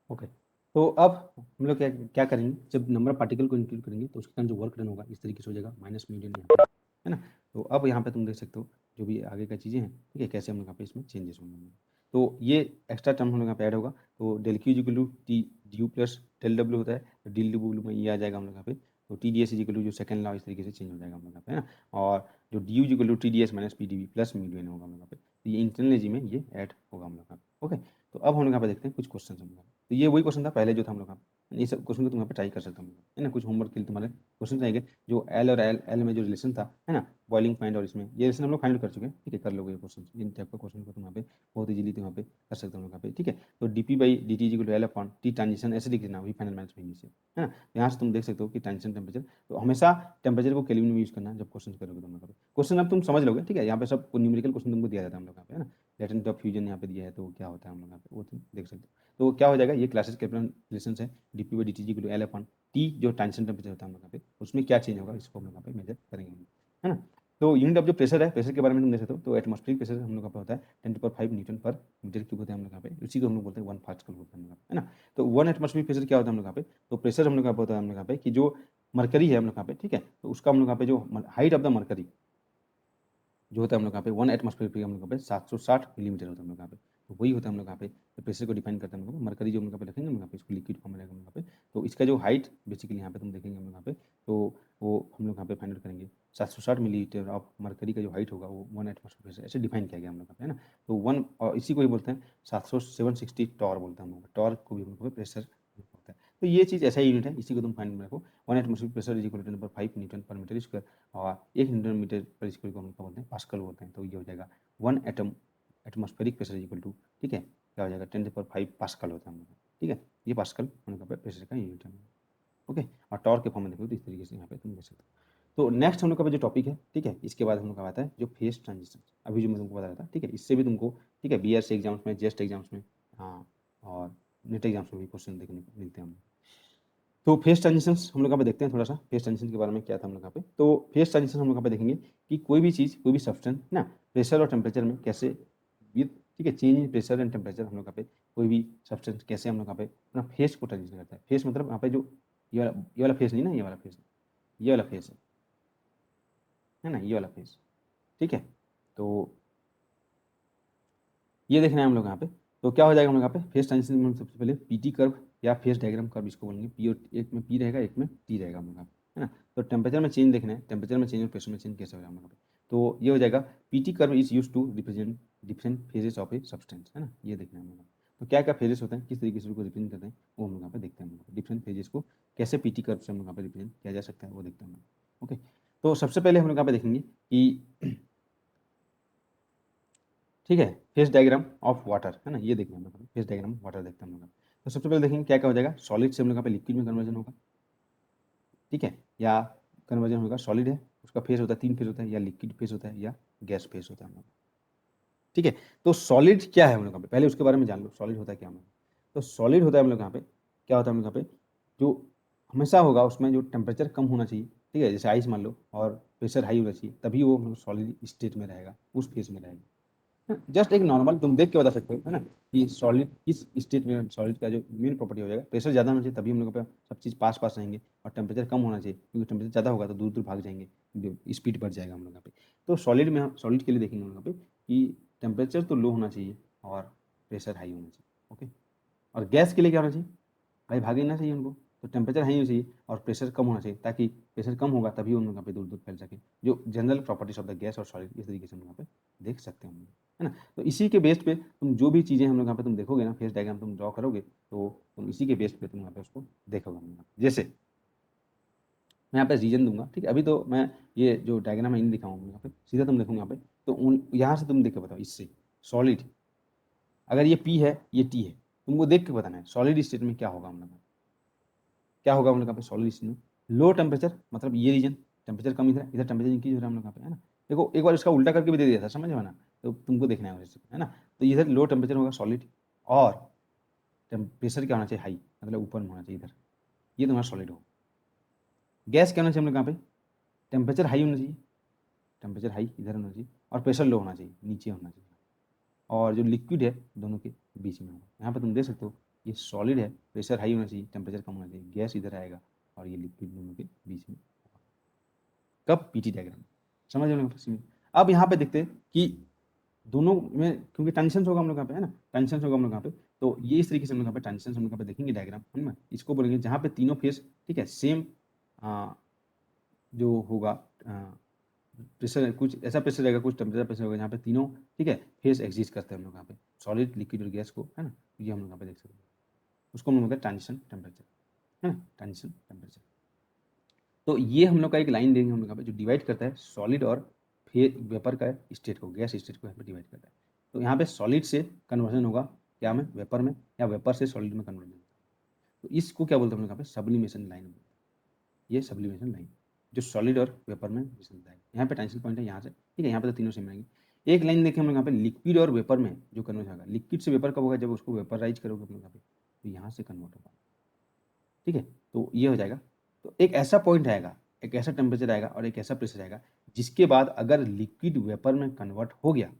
Okay. तो अब हम लोग क्या क्या करेंगे, जब नंबर ऑफ पार्टिकल को इंक्लूड करेंगे तो उसके कारण जो वर्क डन होगा इस तरीके से हो जाएगा, माइनस म्यू डन यहाँ पे, है ना। तो अब यहाँ पे तुम देख सकते हो जो भी आगे का चीज़ें हैं, ठीक है, कैसे हम लोग यहाँ पे इसमें चेंजेस होंगे। तो ये एक्स्ट्रा टर्म हम लोग यहाँ पे ऐड होगा, तो del Q is equal to T D U plus del W होता है, तो डी डब्ल्यू में ये आ जाएगा हम लोग यहाँ पे, तो T D S is equal to जो सेकंड लॉ इस तरीके से चेंज हो जाएगा हम लोग यहाँ पे, है ना। और जो D U is equal to T D S minus P D V plus mu डन होगा हम लोग यहाँ पे, तो ये इंटरनल एनर्जी में ये ऐड होगा हम लोग यहाँ पे। ओके, तो अब हम लोग यहाँ पे देखते हैं कुछ क्वेश्चन हम लोग, तो ये वही क्वेश्चन था पहले जो था हम लोग का, ये सब क्वेश्चन को तुम यहाँ पे ट्राई कर सकते हो, है ना। कुछ होमवर्क के लिए तुम्हारे क्वेश्चन आएंगे, जो एल और एल एल में जो रिलेशन था, है ना, बॉइलिंग पॉइंट, और इसमें ये रिलेशन हम लोग फाइंड कर चुके हैं, ठीक है, कर लोगे ये क्वेश्चन, इन टाइप का क्वेश्चन को तुम यहाँ पे बहुत इजीली तुम यहाँ पे कर सकते हो यहाँ पे, ठीक है। तो DP by D T equal to L upon T transition ऐसे लिख देना, वही फाइनल माइनस वही नीचे, है ना। यहाँ से तुम देख सकते हो कि ट्रांजिशन टेम्परेचर, तो हमेशा टेम्परेचर को केल्विन में यूज करना जब क्वेश्चन करोगे तुम यहाँ पे। क्वेश्चन अब तुम समझ लोगे, ठीक है, यहाँ पे सब न्यूमेरिकल क्वेश्चन तुमको दिया जाता है हम लोग यहाँ पे, है ना। लेटेंट ऑफ फ्यूजन यहाँ पे दिया है, तो क्या होता है हम लोग यहाँ पे वो तुम देख सकते हो। तो क्या हो जाएगा, ये क्लासेस कैपिटल रिलेशन है, DP by D T equal to L upon T जो ट्रांजिशन टेम्परेचर होता है हम लोग यहाँ पे, उसमें क्या चेंज होगा इसको हम लोग यहाँ पे मेजर करेंगे, है ना। तो यूनिट ऑफ जो प्रेशर है, प्रेशर के बारे में तुम देख सकते हो, तो एटमॉस्फेरिक प्रेशर हम लोग यहाँ पे होता है 10⁵ न्यूटन पर मीटर क्यूब होता है हम लोग यहाँ पे, उसी को हम लोग बोलते हैं 1 पास्कल होता है हम लोग, है ना। तो 1 एटमॉस्फेरिक प्रेशर क्या होता है हम लोग यहाँ पे, तो प्रेशर हम लोग यहाँ पे होता है हम लोग यहाँ पे कि जो मरकरी है हम लोग यहाँ पे, ठीक है, तो उसका हम लोग यहाँ पे जो हाइट ऑफ द मरकरी जो होता है हम लोग यहाँ पे 1 एटमॉस्फेयर पे हम लोग यहाँ पे 760 मिलीमीटर होता है हम लोग यहाँ पे, तो वही होता है हम लोग यहाँ पे, तो प्रेशर को डिफाइन करते हैं हम लोग मरकरी जो हम लोग यहाँ पे रखेंगे हम लोग यहाँ पे, इसको लिक्विड फॉर्म में रहेगा हम लोग यहाँ पे। तो इसका जो हाइट बेसिकली यहाँ पे तुम देखेंगे हम लोग यहाँ पे, तो वो हम लोग यहाँ पे फाइंड आउट करेंगे 760 मिलीमीटर ऑफ मरकरी का जो हाइट होगा वो 1 एटमॉस्फेयर प्रेशर ऐसे डिफाइन किया गया हम लोग यहाँ पे, है ना। तो 1 और इसी को ही बोलते हैं 760 टॉर बोलते हैं हम लोग, टॉर को भी हम लोग प्रेशर होता है। तो ये चीज़ ऐसा ही यूनिट है, इसी को तुम फाइंड में रखो, 1 atmosphere pressure is equal to 10⁵ newton per metre square, और 1 न्यूटन मीटर पर स्क्वायर को हम क्या बोलते हैं, पास्कल बोलते हैं। तो ये हो जाएगा 1 एटमॉस्फेरिक प्रेशर इक्वल टू, ठीक है, क्या हो जाएगा 10⁵ पास्कल होता है हम लोग, ठीक है, ये पास्कल हम लोग का प्रेशर का यूनिट है। ओके, और टॉर्क के फॉर्म में देखो तो इस तरीके से यहाँ पे तुम देख सकते हो। तो नेक्स्ट हम लोग का जो टॉपिक है, ठीक है, इसके बाद हम लोग का आता है जो फेज ट्रांजिशन, अभी जो मैं तुमको बता रहा था, ठीक है, इससे भी तुमको, ठीक है, बीआरसी एग्जाम्स में, जेस्ट एग्जाम्स में, हाँ, और नेट एग्जाम्स में भी क्वेश्चन देखने को मिलते हैं हम। तो फेज ट्रांजिशंस हम लोग यहाँ पे देखते हैं थोड़ा सा, फेज ट्रांजिशन के बारे में क्या था हम लोग यहाँ पे। तो फेज ट्रांजिशन हम लोग यहाँ पे देखेंगे कि कोई भी चीज़, कोई भी सब्सटेंस ना, प्रेशर और टेम्परेचर में कैसे विद, ठीक है, change in pressure and temperature हम लोग यहाँ पे कोई भी सब्सटेंस कैसे हम लोग यहाँ पे अपना फेज को ट्रांजिशन करता है। फेज मतलब यहाँ पे जो ये वाला फेज नहीं ना, ये वाला फेज, ये वाला फेज है ना, ये वाला फेज, ठीक है। तो ये देखना है हम लोग यहाँ पे, तो क्या हो जाएगा हम लोग यहाँ पे फेज ट्रांजिशन में, हम सबसे पहले पीटी कर्व या फेज डायग्राम कर्व इसको बोलेंगे, पी और एक में पी रहेगा, एक में टी रहेगा हम लोग यहाँ पे, है ना। तो टेम्परेचर में चेंज देखना है, टेम्परेचर में चेंज और प्रेशर में चेंज कैसे होगा हम लोग यहाँ पे। तो ये हो जाएगा PT curve is use to represent different phases of a substance, है ना, ये देखना है हम लोग। तो क्या क्या फेजेस होते हैं, किस तरीके से उसको रिप्रेजेंट करते हैं, वो हम लोग यहाँ पे देखते हैं हम लोग, डिफरेंट फेजेस को कैसे पीटी कर्व से हम लोग यहाँ पे रिप्रेजेंट किया जा सकता है वो देखते हैं हम लोग। ओके, तो सबसे पहले हम लोग यहाँ पे देखेंगे कि ठीक है, फेज डायग्राम ऑफ वाटर, है ना, ये देखना हम लोग, फेज डायग्राम वाटर देखते हैं हम लोग। तो सबसे पहले देखेंगे क्या क्या हो जाएगा, सॉलिड से हम लोग यहाँ पे लिक्विड में कन्वर्जन होगा, ठीक है, या कन्वर्जन होगा, सॉलिड है उसका फेज होता है, 3 फेज होता है, या लिक्विड फेज होता है या गैस फेज होता है हम लोग, ठीक है। तो सॉलिड क्या है हम लोग यहाँ पे, पहले उसके बारे में जान लो, सॉलिड होता है क्या हम लोग। तो सॉलिड होता है हम लोग यहाँ पे, क्या होता है हम लोग यहाँ पे, जो हमेशा होगा उसमें जो टेम्परेचर कम होना चाहिए, ठीक है, जैसे आइस मान लो, और प्रेशर हाई होना चाहिए, तभी वो हम लोग सॉलिड स्टेट में रहेगा, उस फेज में रहेगा। जस्ट एक नॉर्मल तुम देख के बता सकते हो, है ना, कि सॉलिड किस स्टेट में, सॉलिड का जो मेन प्रॉपर्टी हो जाएगा, प्रेशर ज़्यादा होना चाहिए तभी हम लोग पे सब चीज़ पास पास रहेंगे, और टेम्परेचर कम होना चाहिए, क्योंकि टेम्परेचर ज़्यादा होगा तो दूर दूर भाग जाएंगे, स्पीड बढ़ जाएगा हम लोग यहाँ पे। तो सॉलिड में हम सॉलिड के लिए देखेंगे हम लोग यहाँ पे कि टेम्परेचर तो लो होना चाहिए और प्रेशर हाई होना चाहिए। ओके, और गैस के लिए क्या होना चाहिए, भाई भागे ना चाहिए उनको, तो टेम्परेचर हाई होना चाहिए और प्रेशर कम होना चाहिए, ताकि प्रेशर कम होगा तभी हम लोग यहाँ पे दूर दूर फैल सके। जो general properties of the gas और सॉलिड इस तरीके से हम यहाँ पे देख सकते हैं हम लोग, है ना। तो इसी के बेस पे तुम जो भी चीज़ें हम लोग यहाँ पे तुम देखोगे ना, फेस डायग्राम तुम ड्रॉ करोगे, तो तुम इसी के बेस पे तुम यहाँ पे उसको देखोगे हम लोग। जैसे मैं यहाँ पे रीजन दूंगा, ठीक है, अभी तो मैं ये जो डायग्राम है इन दिखाऊंगा यहाँ पे, सीधा तुम देखोगे यहाँ पे, तो उन यहाँ से तुम देख के बताओ, इससे सॉलिड, अगर ये पी है ये टी है, तुमको देख के बताना है सॉलिड स्टेट में क्या होगा हम लोग, क्या होगा हम लोग यहाँ पे सॉलिड स्टेट में, लो टेम्परेचर, मतलब ये रीजन टेम्परेचर कम, इधर इधर टेम्परेचर इंक्रीज हो रहा है हम लोग यहाँ पे, है ना। देखो एक बार इसका उल्टा करके भी दे दिया था, समझ में ना, तो तुमको देखना है वैसे, है ना। तो इधर लो टेम्परेचर होगा सॉलिड, और प्रेशर क्या होना चाहिए, हाई, मतलब ऊपर में होना चाहिए इधर, ये तुम्हारा सॉलिड हो। गैस क्या होना चाहिए हम लोग यहाँ पे, टेम्परेचर हाई होना चाहिए, टेम्परेचर हाई इधर होना चाहिए, और प्रेशर लो होना चाहिए, नीचे होना चाहिए, और जो लिक्विड है दोनों के बीच में होगा। यहाँ पे तुम देख सकते हो ये सॉलिड है, प्रेशर हाई होना चाहिए, टेम्परेचर कम होना चाहिए, गैस इधर आएगा और ये लिक्विड दोनों के बीच में। कब? PT diagram. समझ रहे हो? अब यहाँ पे देखते हैं कि दोनों में, क्योंकि टेंशन होगा हम लोग यहाँ पे, है ना, टेंशन होगा हम लोग यहाँ पे, तो ये इस तरीके से हम लोग यहाँ पे टेंशन हम लोग यहाँ पे देखेंगे डायग्राम, है ना। इसको बोलेंगे जहाँ पे तीनों फेस, ठीक है, सेम जो होगा प्रेशर, कुछ ऐसा प्रेशर रहेगा, कुछ टेम्परेचर प्रेशर होगा, जहाँ पे तीनों, ठीक है, फेस एग्जिस्ट करते हैं हम लोग यहाँ पे, सॉलिड, लिक्विड और गैस को, है ना। ये हम लोग यहाँ पे देख सकते हैं, उसको हम लोग ट्रांजिशन टेम्परेचर, है ना, ट्रांजिशन टेम्परेचर। तो ये हम लोग का एक लाइन देंगे हम लोग यहाँ पे, जो डिवाइड करता है सॉलिड और वेपर का स्टेट को, गैस स्टेट को यहाँ पे डिवाइड करता है। तो यहाँ पे सॉलिड से कन्वर्जन होगा क्या में, वेपर में, या वेपर से सॉलिड में कन्वर्जन होगा। तो इसको क्या बोलते हैं हम लोग यहाँ पे, सब्लिमेशन लाइन बोलते हैं। ये सब्लिमेशन लाइन जो सॉलिड और वेपर में मिश्रण होता है। यहाँ पे ट्रांजिशन पॉइंट है यहाँ से, ठीक है, यहाँ पे तो तीनों सेम रहेंगे। एक लाइन देखें हम लोग यहाँ पे, लिक्विड और वेपर में जो कन्वर्ट होगा, लिक्विड से वेपर कब होगा, जब उसको वेपराइज करोगे हम लोग यहाँ पे, तो यहाँ से कन्वर्ट होगा, ठीक है। तो ये हो जाएगा। तो एक ऐसा पॉइंट आएगा, एक ऐसा टेम्परेचर आएगा और एक ऐसा प्रेशर आएगा, जिसके बाद अगर लिक्विड वेपर में कन्वर्ट हो गया,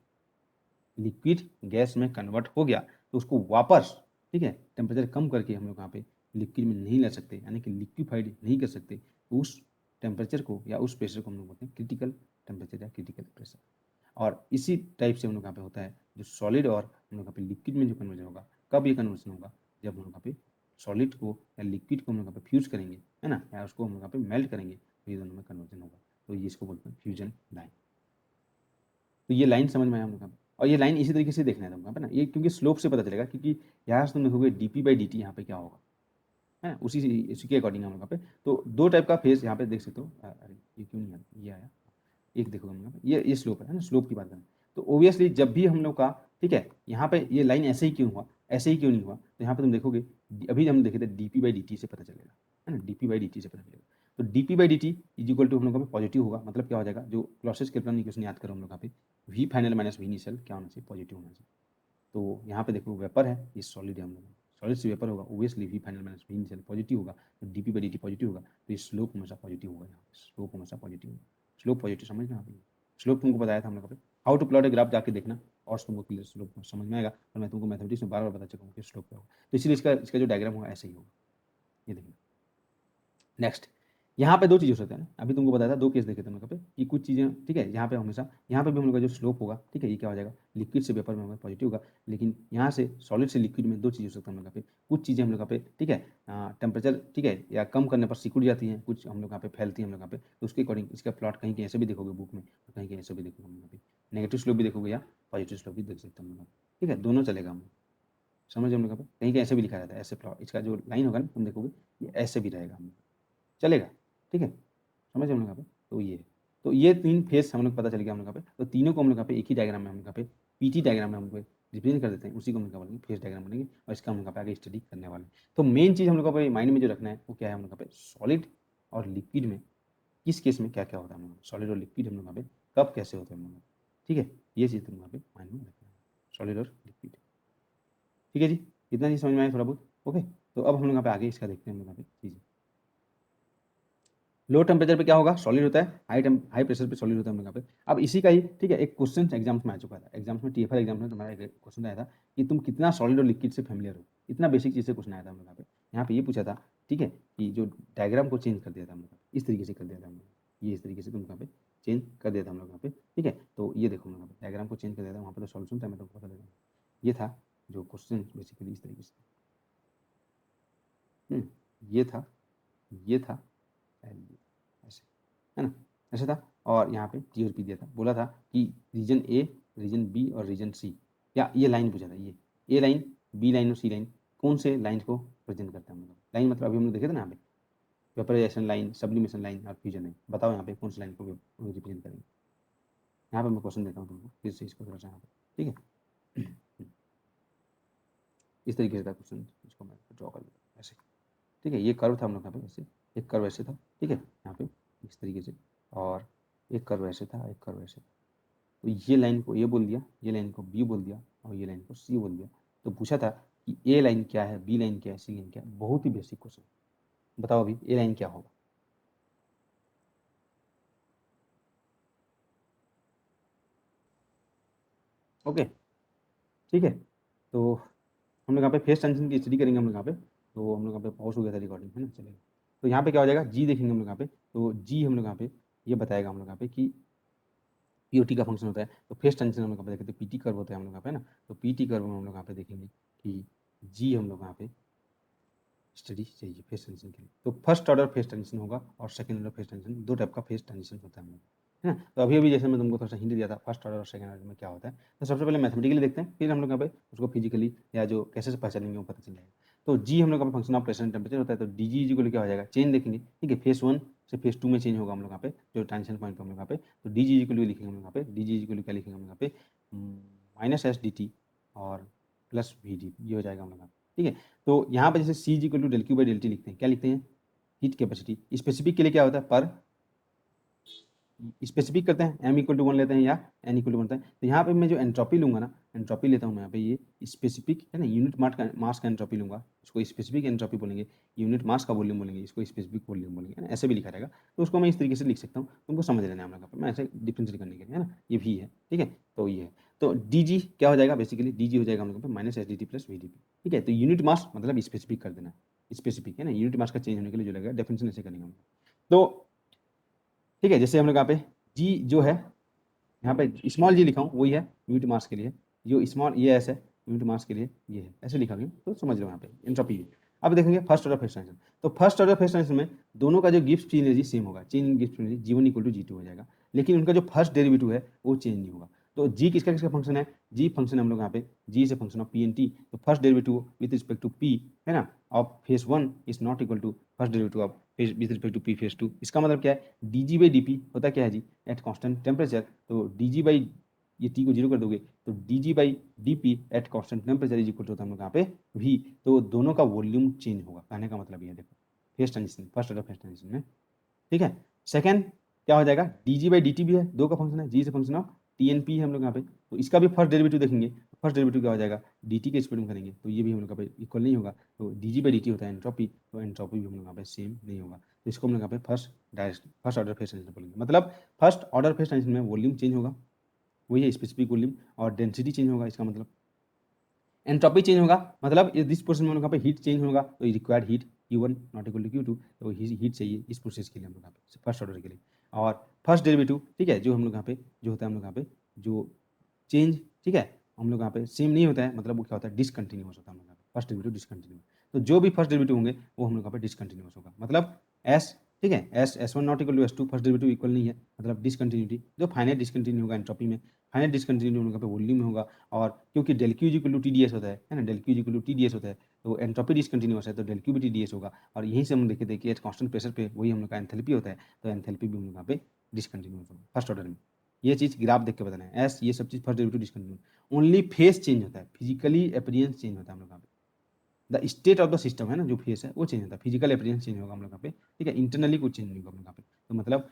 लिक्विड गैस में कन्वर्ट हो गया, तो उसको वापस, ठीक है, टेम्परेचर कम करके हम लोग यहाँ पे लिक्विड में नहीं ला सकते, यानी कि लिक्विफाइड नहीं कर सकते। तो उस टेम्परेचर को या उस प्रेशर को हम लोग बोलते हैं क्रिटिकल टेम्परेचर या क्रिटिकल प्रेशर। और इसी टाइप से हम लोग यहाँ पे होता है, जो सॉलिड और हम लोग यहाँ पे लिक्विड में जो कन्वर्जन होगा, कब ये कन्वर्जन होगा, जब हम लोग यहाँ पे सॉलिड को या लिक्विड को हम लोग यहाँ पे फ्यूज करेंगे, है ना, या उसको हम लोग यहाँ पे मेल्ट करेंगे, तो ये दोनों में कन्वर्जन होगा। तो ये इसको बोलते हैं फ्यूजन लाइन। तो ये लाइन समझ में आया हम लोग, और ये लाइन इसी तरीके से देखना है तुमको, है ना, ये क्योंकि स्लोप से पता चलेगा, क्योंकि यहाँ से तुम देखोगे dp/dt यहाँ पे क्या होगा, है ना, उसी के अकॉर्डिंग हम लोग यहाँ पे। तो दो टाइप का फेस यहाँ पे देख सकते हो। अरे ये क्यों नहीं आया, ये आया, एक देखो हम लोग, ये स्लोप है ना, स्लोप की बात करें तो ऑब्वियसली जब भी हम लोग का, ठीक है, यहाँ पे ये लाइन ऐसे ही क्यों हुआ, ऐसे ही क्यों नहीं हुआ, तो यहाँ पे तुम देखोगे, अभी हम देखे थे dp/dt से पता चलेगा, है ना, dp/dt से पता चलेगा। तो dp/dt इज इक्वल टू हम लोग का पॉजिटिव होगा, मतलब क्या हो जाएगा, जो क्लॉसियस कैल्कुलम इक्वेशन याद करो हम लोग यहाँ पे, V final minus V initial क्या होना चाहिए, पॉजिटिव होना चाहिए। तो यहाँ पे देखो वेपर है, ये सॉलिड है हम लोग, सॉलिड से वेपर होगा, obviously V final minus V initial positive होगा, तो dp/dt पॉजिटिव होगा, तो ये स्लोप हमेशा पॉजिटिव होगा, यहाँ पे स्लोप हमेशा पॉजिटिव होगा। स्लोप पॉजिटिव समझ में आ गई। स्लोप तुमको बताया था हम लोग पे, how to plot a graph जाके देखना, और तुमको क्लियर स्लोप समझ में आएगा। और मैं तुमको मैथमेटिक्स में बार बार बता चुका हूँ कि स्लोप क्या होगा। तो इसलिए इसका इसका जो डायग्राम होगा ऐसे ही होगा, ये देखना। नेक्स्ट, यहाँ पे दो चीज़ हो सकते हैं ना, अभी तुमको बताया था, दो केस देखे थे हम लोग पे कि कुछ चीज़ें, ठीक है, यहाँ पे हमेशा, यहाँ पे भी हम लोग का जो स्लोप होगा, ठीक है, ये क्या हो जाएगा, लिक्विड से वेपर में होगा पॉजिटिव होगा, लेकिन यहाँ से सॉलिड से लिक्विड में दो चीज़ हो सकता है हम लोग पे, कुछ चीज़ें हम लोग पे, ठीक है, टेम्परेचर, ठीक है, या कम करने पर सिकुड़ जाती हैं, कुछ हम लोग यहाँ पे फैलती हैं हम लोग यहाँ पे, तो उसके अकॉर्डिंग इसका प्लॉट कहीं कहीं ऐसे भी देखोगे बुक में, कहीं कहीं ऐसे भी देखोगे हम लोग पे, नेगेटिव स्लोप भी देखोगे या पॉजिटिव स्लोप भी देख सकते हैं हम लोग, ठीक है, दोनों चलेगा हम लोग, समझ हम लोग पे, कहीं कहीं ऐसे भी लिखा रहता है, ऐसे प्लॉट, इसका जो लाइन होगा ना तुम देखोगे, ये ऐसे भी रहेगा हम लोग, चलेगा, ठीक है, समझ हम लोग यहाँ पे। तो ये है, तो ये तीन फेस हम लोग पता चल गया हम लोग यहाँ पे, तो तीनों को हम लोग यहाँ पे एक ही डायग्राम में हम लोग यहाँ पे पीटी डायग्राम में हम लोग रिप्रेजेंट कर देते हैं, उसी को हम लोग क्या बोलेंगे, फेस डायग्राम बनेंगे, और इसका हम लोग यहाँ पे आगे स्टडी करने वाले हैं। तो मेन चीज़ हम लोग को माइंड में जो रखना है वो क्या है, हम लोग यहाँ पे सॉलिड और लिक्विड में किस केस में क्या क्या होता है, हम लोग सॉलिड और लिक्विड हम लोग यहाँ पे कब कैसे होते हैं हम लोग, ठीक है, ये चीज़ तुम यहाँ पे माइंड में रखना है, सॉलिड और लिक्विड, ठीक है जी। इतना चीज़ समझ में आया थोड़ा बहुत, ओके। तो अब हम लोग यहाँ पे आगे इसका देखते हैं हम लोग यहाँ पे चीज़ें। लो टेम्परेचर पे क्या होगा, सॉलिड होता है, हाई प्रेशर पे सॉलिड होता है हम लोग यहाँ पे। अब इसी का ही, ठीक है, एक क्वेश्चन एग्जाम्स में आ चुका था, एग्जाम्स में TFR एग्जाम में तुम्हारा एक क्वेश्चन आया था कि तुम कितना सॉलिड और लिक्विड से फैमिलियर हो, इतना बेसिक चीज़ से क्वेश्चन आया था हम लोग यहाँ पे। यहाँ पे ये पूछा था, ठीक है, कि जो डायग्राम को चेंज कर दिया था हम लोग, इस तरीके से कर दिया था हम लोग, ये इस तरीके से तुम यहाँ पे चेंज कर दिया था हम लोग यहाँ पे, ठीक है। तो ये देखो हम लोग डायग्राम को चेंज कर दिया था, वहाँ पर तो सॉल्यूशन था, मैं तुमको बता देता हूँ। ये था जो क्वेश्चन बेसिकली इस तरीके से, ये था, ये था, ऐसे, है ना, ऐसा था। और यहाँ पे T और P दिया था, बोला था कि रीजन A, रीजन B और रीजन C, या ये लाइन पूछा था, ये A लाइन, B लाइन और C लाइन कौन से लाइन को प्रेजेंट करता है, मतलब लाइन मतलब अभी हम लोग देखे थे ना यहाँ पे, वेपराइजेशन लाइन, सब्लिमेशन लाइन और फ्यूजन लाइन, बताओ यहाँ पे कौन सी लाइन को रिप्रेजेंट करेंगे। यहाँ पे मैं क्वेश्चन देता हूँ तुमको, फिर से इसको थोड़ा सा यहाँ पे, ठीक है, इस तरीके से था क्वेश्चन, इसको मैं ड्रॉ कर देता हूँ ऐसे, ठीक है, ये कर्व था हम लोग यहाँ पे ऐसे, एक कर्व ऐसे था, ठीक है, यहाँ पे इस तरीके से, और एक कर्व ऐसे था, एक कर्व ऐसे था। तो ये लाइन को ए बोल दिया, ये लाइन को बी बोल दिया, और ये लाइन को सी बोल दिया। तो पूछा था कि ए लाइन क्या है, बी लाइन क्या है, सी लाइन क्या है, बहुत ही बेसिक क्वेश्चन, बताओ अभी ए लाइन क्या होगा। ओके, ठीक है, तो हम लोग यहाँ पे फेस ट्रांजिशन की स्टडी करेंगे हम लोग यहाँ पे, तो हम लोग यहाँ पे पॉज हो गया था रिकॉर्डिंग, है ना, चलेगा। तो यहाँ पे क्या हो जाएगा, जी देखेंगे हम लोग यहाँ पे, तो जी हम लोग यहाँ पे ये बताएगा हम लोग यहाँ पे कि पीओटी का फंक्शन होता है। तो फेस ट्रांजिशन हम लोग यहाँ पे देखते हैं, पीटी कर्व होता है हम लोग यहाँ पे ना, तो पीटी कर्व में हम लोग यहाँ पे देखेंगे कि जी हम लोग यहाँ पे स्टडी चाहिए फेस ट्रांजिशन के लिए। तो फर्स्ट ऑर्डर फेस ट्रांजिशन होगा और सेकंड ऑर्डर फेस ट्रांजिशन, दो टाइप का फेस ट्रांजिशन होता है हम लोग, है ना। तो अभी जैसे मैं तुमको थोड़ा सा हिंट दिया था फर्स्ट ऑर्डर और सेकंड ऑर्डर में क्या होता है, तो सबसे पहले मैथमेटिकली देखते हैं, फिर हम लोग यहाँ पे उसको फिजिकली या जो कैसे से पहचानेंगे वो पता चल जाएगा। तो जी हम लोग का function of pressure and temperature होता है, तो डी जी को क्या हो जाएगा, चेंज देखेंगे, ठीक है, फेस 1 से फेस 2 में चेंज होगा हम लोग यहाँ पे जो ट्रांजिशन पॉइंट पे हम लोग यहाँ पे। तो डी जी को लिखेंगे हम लोग यहाँ पे, डी जी को क्या लिखेंगे हम यहाँ पे, माइनस एस डी टी और प्लस वी डी, ये हो जाएगा हम लोग, ठीक है। तो यहाँ पे जैसे C G equal to del Q by del T लिखते हैं, क्या लिखते हैं, हीट कैपेसिटी। स्पेसिफिक के लिए क्या होता है, पर स्पेसिफिक करते हैं, एम इक्वल टू 1 लेते हैं या एन इक्वल टू 1 लेते हैं। तो यहाँ पे मैं जो एंट्रोपी लूंगा ना, एंट्रोपी लेता हूँ मैं यहाँ पे, ये स्पेसिफिक है ना, यूनिट मास का एंट्रोपी लूंगा, इसको स्पेसिफिक एंट्रोपी बोलेंगे, यूनिट मास का वॉल्यूम बोलेंगे, इसको स्पेसिफिक वॉल्यूम बोलेंगे, है ना, ऐसे भी लिखा रहेगा। तो उसको मैं इस तरीके से लिख सकता हूँ, तुमको समझ लेना है हम लोग, मैं ऐसे डिफरेंशिएट करने के लिए, है ना, ये भी है, ठीक है। तो ये है, तो डी जी क्या हो जाएगा, बेसिकली डी जी हो जाएगा हम लोग minus S D T plus V D P, ठीक है। तो यूनिट मास मतलब स्पेसिफिक कर देना, स्पेसिफिक है ना, यूनिट मास का चेंज होने के लिए जो लगेगा, डेफिनेशन ऐसे करेंगे हम। तो ठीक है, जैसे हम लोग यहाँ पे जी जो है यहाँ पे स्मॉल जी लिखा हूँ, वही है यूनिट मास के लिए, जो स्मॉल ये ऐसे है यूनिट मास के लिए, ये है ऐसे लिखा गया, तो समझ लो यहाँ पे एंट्रोपी भी। अब देखेंगे फर्स्ट ऑर्डर फेस ट्रांजिशन, तो फर्स्ट ऑर्डर फेस ट्रांजिशन में दोनों का जो गिब्स फ्री एनर्जी सेम होगा, change in Gibbs free energy G one equal to G two हो जाएगा, लेकिन उनका जो फर्स्ट डेरिवेटिव है वो चेंज नहीं होगा। तो जी किसका किसका फंक्शन है, जी फंक्शन हम लोग यहाँ पे जी से function of P N T, तो first derivative with respect to P, है ना, of phase 1 is not equal to first derivative of with respect to P phase 2। इसका मतलब क्या है, D G by D P होता क्या है जी, एट कॉन्स्टेंट टेम्परेचर, तो डी जी बाई ये टी को जीरो कर दोगे तो D G by D P at constant temperature is equal to होता है हम लोग यहाँ पे वी। तो दोनों का वॉल्यूम चेंज होगा, कहने का मतलब ये देखो phase transition, first order phase transition में, ठीक है। सेकंड क्या हो जाएगा, D G by D T भी है, दो का फंक्शन है, जी से function of T and P है हम लोग यहाँ पे, तो इसका भी फर्स्ट डेरिवेटिव देखेंगे, फर्स्ट डेरिवेटिव क्या हो जाएगा, डी टी के स्पीड में करेंगे तो ये भी हम लोग यहाँ पे इक्वल नहीं होगा, तो D G by D T होता है एंट्रोपी, तो एंट्रोपी भी हम लोग यहाँ पे सेम नहीं होगा। तो इसको हम लोग यहाँ पे फर्स्ट ऑर्डर फेस ट्रांजिशन बोलेंगे, मतलब फर्स्ट ऑर्डर फेस ट्रांजिशन में वॉल्यूम चेंज होगा, वही है स्पेसिफिक वॉल्यूम, और डेंसिटी चेंज होगा, इसका मतलब एंट्रोपी चेंज होगा, मतलब दिस प्रोसेस में हम लोग यहाँ पे हीट चेंज होगा, तो required heat Q1 not equal to Q2, तो हीट चाहिए इस प्रोसेस के लिए हम लोग यहाँ पे फर्स्ट ऑर्डर के लिए। और फर्स्ट डेरिवेटिव, ठीक है, जो हम लोग यहाँ पे जो होता है हम लोग यहाँ पे जो चेंज, ठीक है, हम लोग यहाँ पे सेम नहीं होता है, मतलब वो क्या होता है, डिसकंटिन्यूअस होता है हम लोग यहाँ पे, फर्स्ट डेरिवेटिव डिसकंटिन्यूअस। तो जो भी फर्स्ट डेरिवेटिव होंगे वो हम लोग यहाँ पे डिसकंटिन्यूअस होगा, मतलब एस, ठीक है, S one not equal to S two, first derivative equal नहीं है, मतलब डिसकंटिन्यूटी, जो फाइनाइट डिसकंटिन्यू होगा एंट्रोपी में, फाइनाइट डिसकंटिन्यू हम लोग यहाँ पे वॉल्यूम में होगा। और क्योंकि del Q equal to T D S होता है ना, del Q equal to T D S होता है, तो एंट्रोपी डिसकंटिन्यूअस है तो डेल क्यू भी टी डी एस होगा। और यहीं से हम देखे थे कि एट कांस्टेंट प्रेशर पे वही हम लोग का एंथैल्पी होता है, तो एंथैल्पी भी हम लोग यहाँ पे डिसकंटिन्यूअस होगा फर्स्ट ऑर्डर में। ये चीज़ ग्राफ देख के बताना है, एस ये सब चीज़ first derivative discontinuous, only phase change होता है, फिजिकली अपीयरेंस चेंज होता है हम लोग यहाँ पे, the state of the system है ना, जो फेस है वो चेंज होता है, फिजिकल अपीयरेंस चेंज होगा हम लोग यहाँ पे, ठीक है, इंटरनली कुछ चेंज नहीं होगा हम लोग यहाँ पे। तो मतलब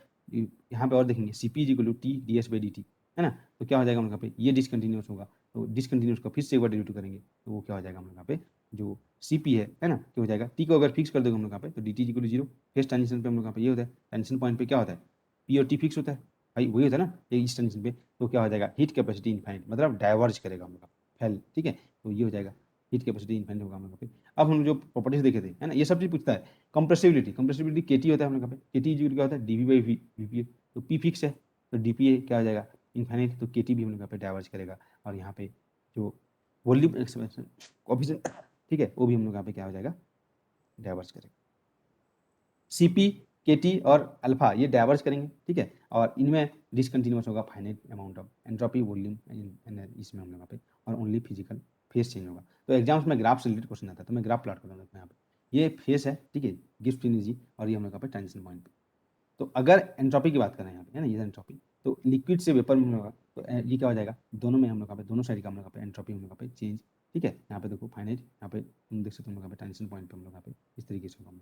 यहाँ पे और देखेंगे C P equal to T D S by D T, है ना, तो क्या हो जाएगा हम लोग यहाँ पे, ये डिसकंटिन्यूअस होगा, तो डिसकंटिन्यूअस को फिर से एक बार डेरिवेटिव करेंगे तो वो क्या हो जाएगा हम लोग यहाँ पे, जो सी पी है ना, क्या हो जाएगा, टी को अगर फिक्स कर दोगे हम लोग यहाँ पे तो D T equal to zero, phase transition पे हम लोग यहाँ पे ये होता है, ट्रांजिशन पॉइंट पे क्या होता है, पी और टी फिक्स होता है भाई, वही होता है ना ये इस ट्रांजिशन पे, तो क्या हो जाएगा, हीट कैपेसिटी इनफाइनाइट, मतलब डाइवर्ज करेगा हम लोग का फैल, ठीक है, तो ये हो जाएगा हीट कैपेसिटी इनफाइनाइट होगा हम लोग पे। अब हम जो प्रॉपर्टीज देखे थे, है ना, ये सब चीज पूछता है। कंप्रेसिबिलिटी, कंप्रेसिबिलिटी केटी होता है हम लोग पे, केटी जो क्या होता है डीवी बाई वी, तो पी फिक्स है, तो डीपी क्या हो जाएगा इनफाइनाइट, तो केटी भी हम लोग पे डाइवर्ज करेगा, और यहाँ पे जो वॉल्यूम एक्सपेंशन कोएफिशिएंट, ठीक है, वो भी हम लोग यहाँ पे क्या हो जाएगा, डाइवर्ज करेगा। सीपी केटी और अल्फा ये डाइवर्ज करेंगे, ठीक है, और इनमें डिसकंटिन्यूअस होगा finite amount of entropy volume इसमें हम लोग पे, और ओनली फिजिकल फेस चेंज होगा। तो एग्जाम्स में ग्राफ से रिलेटेड क्वेश्चन आता है, तो मैं ग्राफ प्लॉट कर दूँगा यहाँ पे, ये फेस है, ठीक है, गिब्स फ्री एनर्जी, और ये हम लोग पे ट्रांजिशन पॉइंट पे। तो अगर एंट्रोपी की बात करें यहाँ पे, है ना, ये एंट्रोपी, तो लिक्विड से वेपर में हम लोग तो ये क्या हो जाएगा, दोनों में हम लोग पे दोनों साइड का हम लोग पे एंट्रोपी हम लोग पे चेंज, ठीक है, यहाँ पे देखो फाइनाइट, यहाँ पे तुम देख सकते हो हम लोग पे ट्रांजिशन पॉइंट पे हम लोग पे इस तरीके से होगा।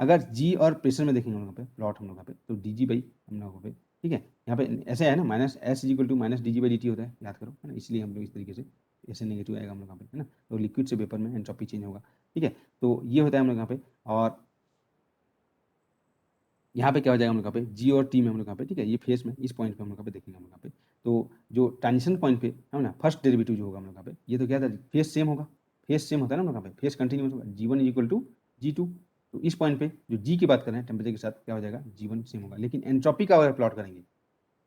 अगर जी और प्रेशर में देखेंगे हम लोग पे प्लॉट हम लोग पे, तो डी जी बाई हम लोग पे, ठीक है, यहाँ पे ऐसे है ना, minus S is equal to minus D G by D T होता है, याद करो, है ना, इसलिए हम लोग इस तरीके से ऐसे नेगेटिव आएगा हम लोग यहाँ पे, है ना, तो लिक्विड से वेपर में एंट्रोपी चेंज होगा, ठीक है, तो ये होता है हम लोग यहाँ पे। और यहाँ पे क्या हो जाएगा हम लोग यहाँ पे जी और टी में हम लोग यहाँ पे, ठीक है, ये फेस में इस पॉइंट पे हम लोग यहाँ पे देखेंगे हम लोग यहाँ पे, तो जो ट्रांजिशन पॉइंट पे है ना, फर्स्ट डेरिवेटिव जो होगा हम लोग यहाँ पे, ये तो क्या था, फेस सेम होगा, फेस सेम होता है ना हम लोग यहाँ पे, फेस कंटिन्यूस होगा, G1 is equal to G2। तो इस पॉइंट पे जो G की बात कर रहे हैं टेम्परेचर के साथ क्या हो जाएगा, G1 सेम होगा। लेकिन एंट्रोपी का अगर प्लॉट करेंगे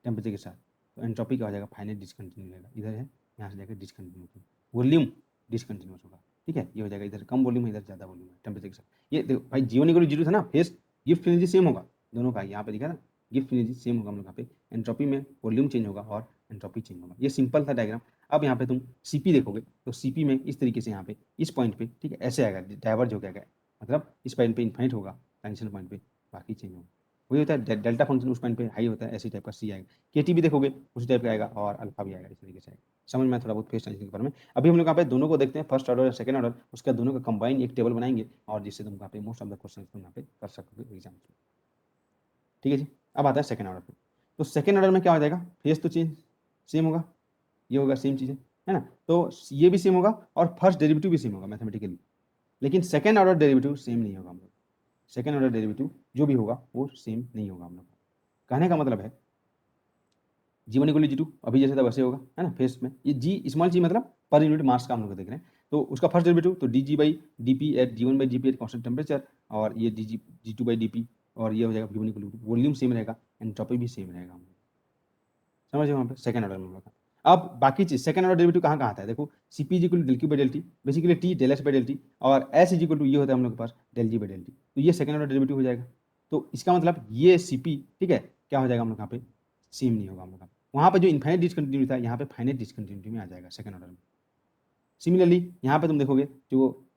टेम्परेचर के साथ तो एंट्रोपी का हो जाएगा फाइनाइट डिसकंटिन्यू रहेगा, इधर है यहाँ से जाकर डिसकंटिन्यूस होगा, वॉल्यूम डिसकंटिन्यूस होगा, ठीक है। ये हो जाएगा, इधर कम वॉल्यूम है इधर ज़्यादा वॉल्यूम है टेम्परेचर के साथ। ये देखो भाई G1 इक्वल टू G2 था ना, फेस गिफ्ट एनर्जी सेम होगा दोनों का, यहाँ पे दिखा ना गिफ्ट एनर्जी सेम होगा हम लोग यहाँ पे, एंट्रोपी में वॉल्यूम चेंज होगा और एंट्रोपी चेंज होगा। ये सिंपल था डायग्राम। अब यहाँ पे तुम सीपी देखोगे तो सीपी में इस तरीके से यहाँ पे इस पॉइंट पे, ठीक है, ऐसे आएगा, डाइवर्ज हो गया, मतलब इस पॉइंट पे इन्फाइनाइट होगा, टेंशन पॉइंट पे बाकी चेंज होगा। वही होता है डेल्टा फंक्शन उस पॉइंट पे हाई होता है, ऐसी टाइप का सी आएगा। केटी भी देखोगे उसी टाइप का आएगा और अल्फा भी आएगा, इस तरीके से आएगा। समझ में थोड़ा बहुत फेस टेंशन के बारे में। अभी हम लोग यहाँ पे दोनों को देखते हैं, फर्स्ट ऑर्डर और सेकंड ऑर्डर, उसका दोनों का कंबाइन एक टेबल बनाएंगे और जिससे तुम यहाँ पे मोस्ट ऑफ द क्वेश्चन तुम यहाँ पे कर सकोगे एग्जाम में, ठीक है जी। अब आता है सेकंड ऑर्डर पे। तो सेकंड ऑर्डर में क्या हो जाएगा, फेस तो चेंज सेम होगा, ये होगा सेम चीज़ है ना, तो ये भी सेम होगा और फर्स्ट डेरिवेटिव भी सेम होगा मैथमेटिकली। लेकिन सेकंड ऑर्डर डेरिवेटिव सेम नहीं होगा हम लोग, सेकंड ऑर्डर डेरिवेटिव जो भी होगा वो सेम नहीं होगा हम लोग। कहने का मतलब है G1 इक्वल टू G2 अभी जैसे था वैसे होगा, है ना, फेस में ये जी स्मॉल जी मतलब पर यूनिट मास का हम लोग देख रहे हैं। तो उसका फर्स्ट डेरिवेटिव तो dg by dp at G1 by dp at constant temperature, और ये dg G2 बाई dp, और ये हो जाएगा V1 equal to volume same रहेगा, एंट्रोपी भी सेम रहेगा। हम समझ रहे हो वहाँ पे सेकंड ऑर्डर में हम लोग का। अब बाकी चीज सेकंड ऑर्डर डेरिवेटिव कहाँ कहाँ आता है, देखो Cp is equal to del Q by del T, basically T del H by del T, और एस इज इक्वल टू ये होता है हम लोग के पास del G by del T. तो ये सेकंड ऑर्डर डेरिवेटिव हो जाएगा। तो इसका मतलब ये Cp, ठीक है, क्या हो जाएगा हम लोग यहाँ पे, सेम नहीं होगा हम लोग का। वहाँ पे जो इन्फाइनाइट डिसकंटिन्यूटी था यहाँ पे फाइनाइट डिसकंटिन्यूटी में आ जाएगा सेकंड ऑर्डर में। सिमिलरली यहाँ पे तुम देखोगे जो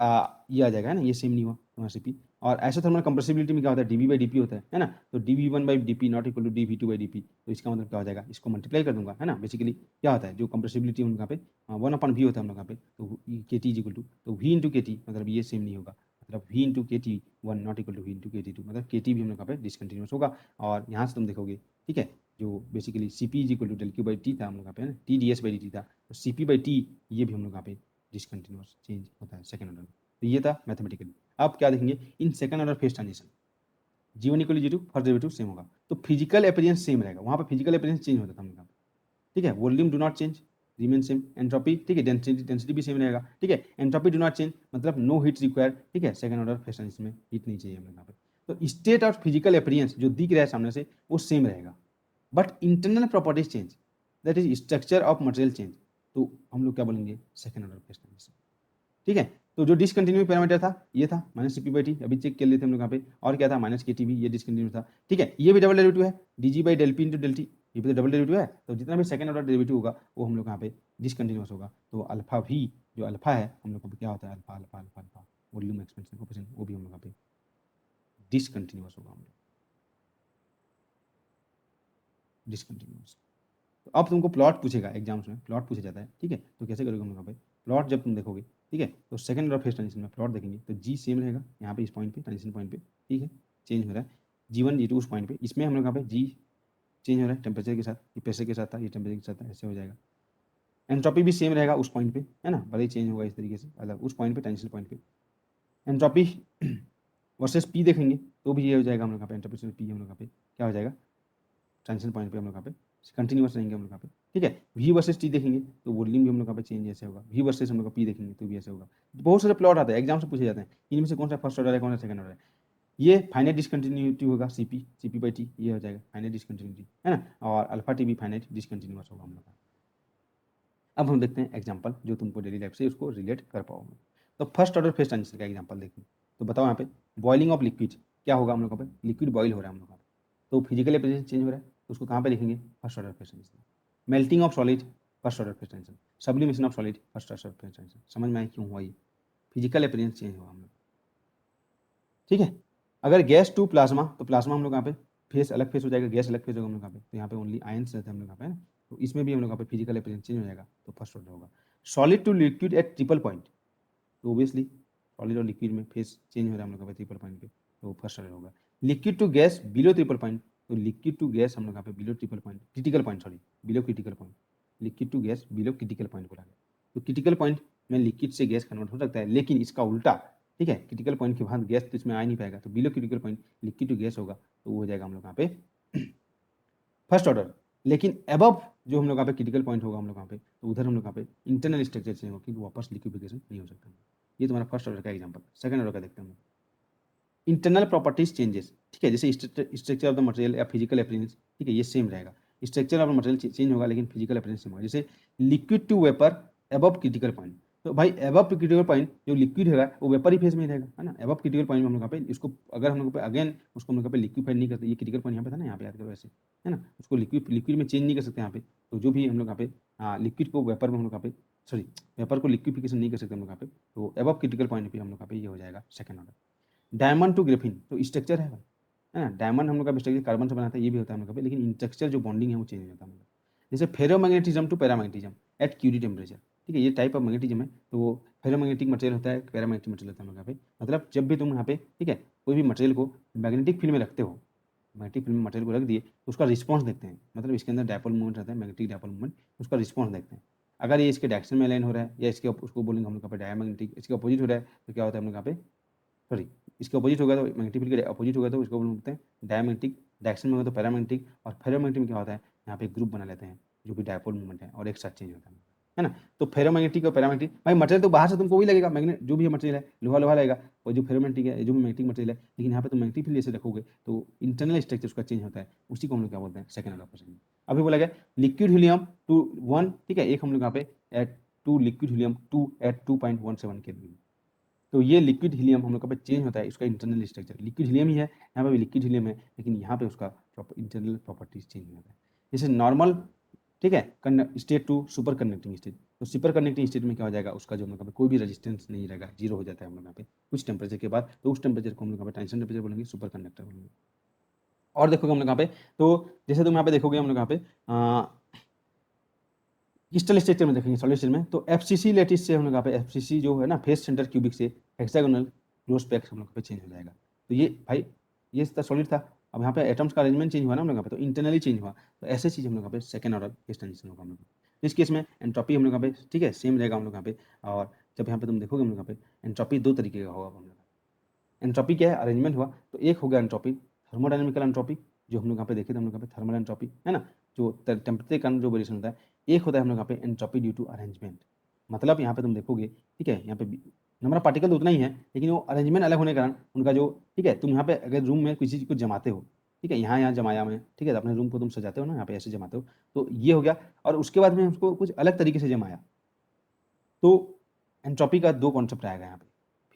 ये आ जाएगा, है ना, ये सेम नहीं हुआ तुम्हारा Cp। और आइसोथर्मल कंप्रेसिबिलिटी में क्या होता है, dV बाई dP होता है ना, तो dV1 by dP not equal to dV2 by dP। तो इसका मतलब क्या हो जाएगा, इसको मल्टीप्लाई कर दूंगा, है ना, बेसिकली क्या होता है जो कंप्रेसिबिलिटी उनका पे 1/v होता है हम लोग यहाँ पे, तो KT इज इक्वल टू, तो V इंटू KT मतलब ये सेम नहीं होगा, मतलब V into KT 1 not equal to V into KT 2, मतलब KT भी हम लोग यहाँ पे डिसकंटिन्यूस होगा। और यहाँ से तुम देखोगे, ठीक है, जो basically Cp is equal to del Q by T था हम लोग यहाँ पे, है ना, TdS बाई dt था, तो Cp बाई टी ये भी हम लोग यहाँ पे डिसकंटिन्यूस चेंज होता है सेकंड ऑर्डर में। तो ये था मैथमेटिकली। अब क्या देखेंगे in second order phase transition, G1 equal to G2 first derivative same होगा, तो फिजिकल अपीयरेंस सेम रहेगा, वहाँ पे फिजिकल अपीयरेंस चेंज होता था हम लोग, ठीक है, volume do not change remain same, entropy, ठीक है, डेंसिटी भी सेम रहेगा, ठीक है, एंट्रोपी डू नॉट चेंज मतलब नो हीट रिक्वायर, ठीक है, सेकंड ऑर्डर फेस ट्रांजिशन में हीट नहीं चाहिए हमें यहाँ पे। तो स्टेट ऑफ फिजिकल अपीयरेंस जो दिख रहा है सामने से वो सेम रहेगा, but internal properties change, that is structure of material change, तो हम लोग क्या बोलेंगे सेकंड ऑर्डर फेस ट्रांजिशन, ठीक है। तो जो डिसकंटिन्यू पैरामीटर था ये था माइनस Cp बाई टी, अभी चेक कर लेते हैं हम लोग यहाँ पे, और क्या था माइनस KT भी, ये डिसकंटिन्यू था, ठीक है। ये भी डबल डेरिवेटिव है dg by del P into del T, ये भी तो डबल डेरिवेटिव है, तो जितना भी सेकंड ऑर्डर डेरिवेटिव होगा वो हम लोग यहाँ पे डिसकंटिन्यूस होगा। तो अल्फा भी जो अल्फा है हम लोग को क्या होता है, alpha alpha alpha alpha volume expansion coefficient, वो भी हम लोग यहाँ पे डिसकंटिन्यूस होगा, हम लोग डिसकंटिन्यूस। तो अब तुमको प्लॉट पूछेगा एग्जाम्स में, प्लॉट पूछा जाता है, ठीक है, तो कैसे करोगे हम लोग यहाँ पे प्लॉट जब तुम देखोगे, ठीक है, तो सेकंड ऑर्डर फेस ट्रांजिशन में प्लॉट देखेंगे तो जी सेम रहेगा यहाँ पे इस पॉइंट पे ट्रांजिशन पॉइंट पे, ठीक है, चेंज हो रहा है G1 G2 उस पॉइंट पे, इसमें हम लोग यहाँ पे जी चेंज हो रहा है टेम्परेचर के साथ, ये प्रेशर के साथ था, ये टेम्परेचर के साथ था, ऐसे हो जाएगा। एंट्रोपी भी सेम रहेगा उस पॉइंट पे, है ना, भले ही चेंज होगा इस तरीके से अलग उस पॉइंट पे ट्रांजिशन पॉइंट पे। एंट्रोपी वर्सेस पी देखेंगे तो भी ये हो जाएगा हम लोग यहाँ पे, एंट्रोपी से पी हम लोग यहाँ पे क्या हो जाएगा, ट्रांजिशन पॉइंट पे हम लोग यहाँ पे कंटिन्यूस रहेंगे हम लोग यहाँ पे, ठीक है। वी वर्सेस टी देखेंगे तो वॉल्यूम भी हम लोग यहाँ पे चेंज ऐसे होगा, वी वर्सेस हम लोग का पी देखेंगे तो भी ऐसे होगा। बहुत सारे प्लॉट आते हैं एग्जाम से पूछे जाते हैं, इनमें से कौन सा फर्स्ट ऑर्डर है कौन सा सेकंड ऑर्डर है। ये फाइनाइट डिसकंटिन्यूटी होगा Cp बाई टी, ये हो जाएगा फाइनाइट डिसकंटिन्यूटी, है ना, और अल्फा टी भी फाइनाइट डिसकंटिन्यूस होगा हम लोग का। अब हम देखते हैं एग्जाम्पल जो तुमको डेली लाइफ से उसको रिलेट कर पाओगे। तो फर्स्ट ऑर्डर फेस ट्रांजिशन का एग्जाम्पल देखिए, तो बताओ यहाँ पे बॉइलिंग ऑफ लिक्विड क्या होगा हम लोग पे, लिक्विड बॉईल हो रहा है हम लोग का, तो फिजिकल एप्लीकेशन चेंज हो रहा है, तो उसको कहाँ पे लिखेंगे first order phase transition. Melting of solid first order phase transition, sublimation of solid first order phase transition. समझ में आया क्यों हुआ ये, फिजिकल एप्लीकेशन चेंज हुआ हम लोग, ठीक है। अगर गैस टू प्लाज्मा तो प्लाज्मा हम लोग यहाँ पे फेस अलग फेस हो जाएगा, गैस अलग फेस होगा हम लोग यहाँ पे, तो यहाँ पे ओनली आयंस रहते हैं हम लोग यहाँ पे, है ना, तो इसमें भी हम लोग यहाँ पे फिजिकल एप्लीकेशन चेंज हो जाएगा, तो फर्स्ट ऑर्डर होगा। Solid to liquid at triple point, तो ऑब्वियसली सॉलिड और लिक्विड में फेस चेंज हो रहा है हम लोग का ट्रिपल पॉइंट पे, तो फर्स्ट ऑर्डर होगा। Liquid to gas below triple point, तो लिक्विड टू गैस हम लोग यहाँ पे below triple point critical point, sorry below critical point, liquid to gas below critical point बोला गया। तो क्रिटिकल पॉइंट में लिक्विड से गैस कन्वर्ट हो सकता है, लेकिन इसका उल्टा, ठीक है, क्रिटिकल पॉइंट के बाद गैस तो इसमें आ नहीं पाएगा, तो below critical point liquid to gas होगा, तो वो हो जाएगा हम लोग यहाँ पे फर्स्ट ऑर्डर। लेकिन अबव जो हम लोग यहाँ पे क्रिटिकल पॉइंट होगा हम लोग यहाँ पे, तो उधर हम लोग यहाँ पे इंटरनल स्ट्रक्चर चेंज होगा, क्योंकि वापस लिक्विफिकेशन नहीं हो सकता। ये तुम्हारा फर्स्ट ऑर्डर का एग्जाम्पल। सेकंड ऑर्डर का देखते हैं हम, इंटरनल प्रॉपर्टीज चेंजेस, ठीक है, जैसे स्ट्रक्चर ऑफ द मटेरियल या फिजिकल अपीयरेंस, ठीक है, ये सेम रहेगा। Structure of the material change होगा लेकिन फिजिकल अपीयरेंस सेम होगा। जैसे liquid to vapour above critical point, तो भाई अबव क्रिटिकल पॉइंट जो लिक्विड है वो वेपर ही फेज में ही रहेगा, है ना। अबव क्रिटिकल पॉइंट में हम लोग यहाँ पे इसको अगर हम लोग पे अगेन उसको हम लोग पे लिक्विफाइड नहीं करते, ये क्रिटिकल पॉइंट यहाँ पे था ना, यहाँ पे याद करो ऐसे, है ना, उसको लिक्विड में चेंज नहीं कर सकते यहाँ पे। तो जो भी हम लोग यहाँ पे लिक्विड को वेपर में हम लोग यहाँ पे सॉरी वेपर को लिक्विफिकेशन नहीं कर सकते हम लोग यहाँ पे, तो अबव क्रिटिकल पॉइंट पे हम लोग यहाँ पे ये हो जाएगा second order. Diamond to graphene, तो स्ट्रक्चर है ना, डायमंड हम लोग का स्ट्रक्चर कार्बन से बनाता है, ये भी होता है हम लोग का, लेकिन स्ट्रक्चर जो बॉन्डिंग है वो चेंज हो जाता है हम लोग। जैसे ferromagnetism to paramagnetism at Curie temperature, ठीक है, ये टाइप ऑफ मैग्नेटिज्म है। तो वो फेरोमैग्नेटिक मटेरियल होता है, पैरामैग्नेटिक मटेरियल होता है हम लोग यहाँ पे। मतलब जब भी तुम यहाँ पे, ठीक है, कोई भी मटेरियल को मैग्नेटिक फील्ड में रखते हो, मैग्नेटिक फील्ड में मटेरियल को रख दिए तो उसका रिस्पॉन्स देखते हैं, मतलब इसके अंदर डायपोल मूवमेंट रहता है, मैग्नेटिक डायपोल मूवमेंट, उसका रिस्पॉन्स देखते हैं। अगर ये इसके डायरेक्शन में अलाइन हो रहा है या इसके उसको बोलेंगे हम लोग यहाँ पे डायमैग्नेटिक, इसके अपोजिट हो रहा है तो क्या होता है हम लोग यहाँ पे सॉरी इसके अपोजिट होगा तो मैग्नेटिक फील्ड के अपोजिट होगा तो इसको बोलते हैं डायमैग्नेटिक, डायरेक्शन में होगा तो पैरामैग्नेटिक, और फेरोमैग्नेटिक में क्या होता है यहाँ पे ग्रुप बना लेते हैं जो भी डायपोल मूवमेंट है और एक साथ चेंज होता है ना। तो फेरोमैग्नेटिक और पैरामैग्नेटिक, भाई मटेरियल तो बाहर से तुमको वही लगेगा, मैग्नेट जो भी मटेरियल है लोहा लोहा लगेगा, और जो फेरोमैग्नेटिक है जो भी मैग्नेटिक मटेरियल है, लेकिन यहाँ पे तुम मैग्नेटिक फील्ड जैसे रखोगे तो इंटरनल स्ट्रक्चर उसका चेंज होता है, उसी को हम लोग क्या बोलते हैं सेकंड ऑर्डर ऑपरेशन। अभी बोला गया लिक्विड हीलियम टू 1, ठीक है, एक हम लोग यहाँ पे at to liquid helium 2 at 2.17 kelvin, तो ये लिक्विड हीलियम हम लोग का पे चेंज होता है, इसका इंटरनल स्ट्रक्चर लिक्विड हीलियम ही है, यहाँ पे भी लिक्विड हीलियम है, लेकिन यहाँ पे उसका इंटरनल प्रॉपर्टीज चेंज होता है। जैसे नॉर्मल, ठीक है, state to superconducting state, तो सुपर कंडक्टिंग स्टेट में क्या हो जाएगा, उसका जो हम लोग कोई भी रेजिस्टेंस नहीं रहेगा, जीरो हो जाता है हम लोग यहाँ पे कुछ टेम्परेचर के बाद, तो उस टेम्परेचर को हम लोग ट्रांजिशन टेम्परेचर बोलेंगे, सुपर कंडक्टर बोलेंगे। और देखोगे हम लोग यहाँ पे, तो जैसे तुम यहाँ पे देखोगे हम लोग यहाँ पे क्रिस्टल स्ट्रक्चर में देखेंगे सॉलिड स्टेट में, तो एफसीसी लेटिस से हम लोग यहाँ पे एफसीसी जो है ना फेस सेंटर क्यूबिक से हेक्सागोनल क्लोज पैक हम लोग पे चेंज हो जाएगा। तो ये भाई ये सॉलिड था, अब यहाँ पे एटम्स का अरेंजमेंट चेंज हुआ ना हम लोग यहाँ पे, तो इंटरनली चेंज हुआ, तो ऐसे चीज हम लोग यहाँ पे सेकंड ऑर्डर केस ट्रांजिशन होगा हम लोग। तो इस केस में एंट्रोपी हम लोग यहाँ पे, ठीक है, सेम रहेगा हम लोग यहाँ पे। और जब यहाँ पे तुम देखोगे हम लोग यहाँ पे एंट्रोपी दो तरीके का होगा हम लोग। एंट्रोपी क्या है, अरेंजमेंट हुआ, तो एक हो गया एंट्रोपी थर्मोडायनेमिकल एंट्रोपी, जो हम लोग यहाँ पे देखे थे हम लोग यहाँ पे थर्मल एंट्रोपी, है ना, जो टेम्परेचर के कारण जो वेरिएशन होता है। एक होता है हम लोग यहाँ पे एंट्रोपी ड्यू टू अरेंजमेंट, मतलब यहाँ पे तुम देखोगे, ठीक है, यहाँ पे नंबर ऑफ पार्टिकल तो उतना ही है, लेकिन वो अरेंजमेंट अलग होने के कारण उनका जो, ठीक है, तुम यहाँ पे अगर रूम में किसी चीज को जमाते हो, ठीक है, यहाँ यहाँ जमाया मैं, ठीक है, तो अपने रूम को तुम सजाते हो ना, यहाँ पे ऐसे जमाते हो, तो ये हो गया। और उसके बाद में उसको कुछ अलग तरीके से जमाया, तो एंट्रोपी का दो कॉन्सेप्ट आएगा यहाँ पे।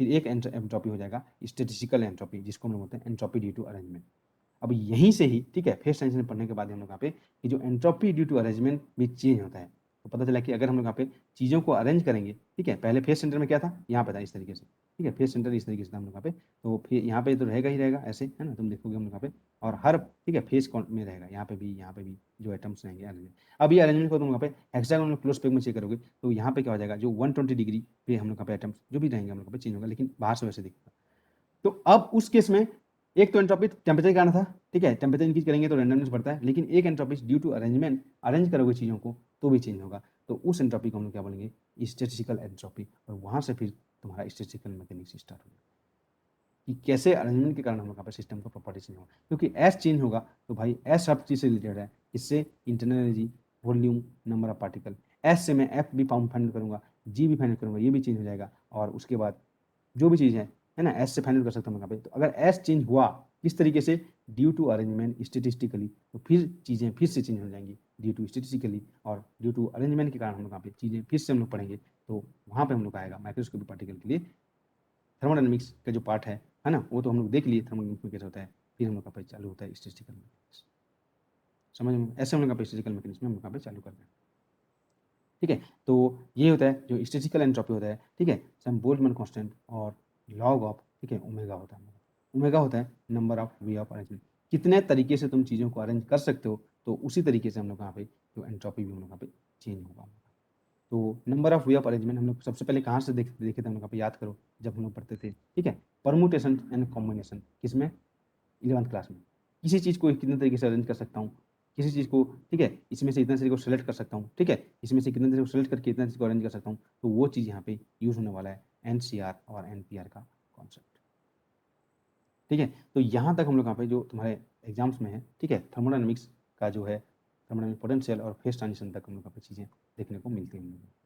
फिर एक एंट्रोपी हो जाएगा स्टैटिस्टिकल एंट्रोपी, जिसको हम लोग बोलते हैं एंट्रोपी ड्यू टू अरेंजमेंट। अब यहीं से ही, ठीक है, फेस साइंस में पढ़ने के बाद हम लोग यहाँ पे कि जो एंट्रोपी ड्यू टू अरेंजमेंट भी चेंज होता है, तो पता चला कि अगर हम लोग यहाँ पे चीज़ों को अरेंज करेंगे, ठीक है, पहले फेस सेंटर में क्या था, यहाँ पे था इस तरीके से, ठीक है, फेस सेंटर इस तरीके से था हम लोग यहाँ पे, तो फिर यहाँ पे तो रहेगा ही रहेगा ऐसे, है ना, तुम देखोगे हम लोग यहाँ पे, और हर, ठीक है, फेस में रहेगा, यहाँ पे भी जो एटम्स रहेंगे अरेंजमेंट। अब ये अरेंजमेंट को तुम यहाँ पे हेक्सागोनल क्लोज पेग में चेक करोगे, तो यहाँ पे क्या हो जाएगा, जो 120 डिग्री पे हम लोग यहाँ पे एटम्स जो भी रहेंगे हम लोग पे चेंज होगा, लेकिन बाहर से वैसे दिखेगा। तो अब उस केस में एक तो एंट्रोपी टेम्परेचर का आना था, ठीक है, टेम्परेचर इंक्रीज करेंगे तो रैंडमनेस बढ़ता है, लेकिन एक entropy due to arrangement, arrange करोगे चीज़ों को तो भी चेंज होगा, तो उस एंट्रोपी को हम लोग क्या बोलेंगे, स्टैटिस्टिकल एंट्रोपी, और वहाँ से फिर तुम्हारा स्टैटिस्टिकल मैकेनिक्स स्टार्ट होगा कि कैसे अरेंजमेंट के कारण हम लोग यहाँ पर सिस्टम का प्रॉपर्टी चेंज होगा, क्योंकि एस चेंज होगा तो भाई एस सब चीज़ से रिलेटेड है, इससे internal energy, volume, number of particle, S से मैं एफ भी फाइंड करूँगा, जी भी फाइंड करूँगा, ये भी चेंज हो जाएगा, और उसके बाद जो भी चीज़ है ना, एस से फाइनल कर सकता हूँ यहाँ पे। तो अगर एस चेंज हुआ किस तरीके से, ड्यू टू अरेंजमेंट स्टेटिस्टिकली, तो फिर चीज़ें फिर से चेंज हो जाएंगी ड्यू टू स्टेटिस्टिकली, और ड्यू टू अरेंजमेंट के कारण हम लोग यहाँ पे चीज़ें फिर से हम लोग पढ़ेंगे, तो वहाँ पे हम लोग आएगा माइक्रोस्कोपिक पार्टिकल के लिए थर्मोडायनेमिक्स का जो पार्ट है ना, वो तो हम लोग देख लिए थर्मोडायनेमिक्स में कैसे होता है, फिर हम लोग का पे चालू होता है स्टेटिस्टिकल मैकेनिक्स। समझ में, ऐसे हम लोग का स्टेटिस्टिकल मैकेनिक्स में हम लोग पे चालू करते हैं, ठीक है। तो ये होता है जो स्टैटिस्टिकल एंट्रोपी होता है, ठीक है, सम बोल्ट्जमैन कांस्टेंट और लॉग ऑफ, ठीक है, ओमेगा होता है, ओमेगा होता है number of way of arrangement, कितने तरीके से तुम चीज़ों को अरेंज कर सकते हो, तो उसी तरीके से हम लोग यहाँ पे जो एंट्रोपी भी हम लोग यहाँ पे चेंज होगा। तो number of way of arrangement हम लोग सबसे पहले कहाँ से देखे थे हम लोग यहाँ पे, याद करो जब हम लोग पढ़ते थे, ठीक है, परमुटेशन एंड कॉम्बिनेशन, किसमें, 11th क्लास में, किसी चीज़ को कितने तरीके से अरेंज कर सकता हूँ, किसी चीज़ को, ठीक है, इसमें से इतने तरीके को सेलेक्ट कर सकता हूँ, ठीक है, इसमें से कितने तरीके को सेलेक्ट करके इतना चीज़ को अरेंज कर सकता हूँ, तो वो चीज़ यहाँ पे यूज़ होने वाला है NCR और NPR का कॉन्सेप्ट, ठीक है। तो यहाँ तक हम लोग यहाँ पे जो तुम्हारे एग्जाम्स में है, ठीक है, थर्मोडायनेमिक्स का जो है थर्मोडायनामिक पोटेंशियल और फेज ट्रांजिशन तक हम लोग यहाँ पे चीज़ें देखने को मिलती हैं हम लोग को।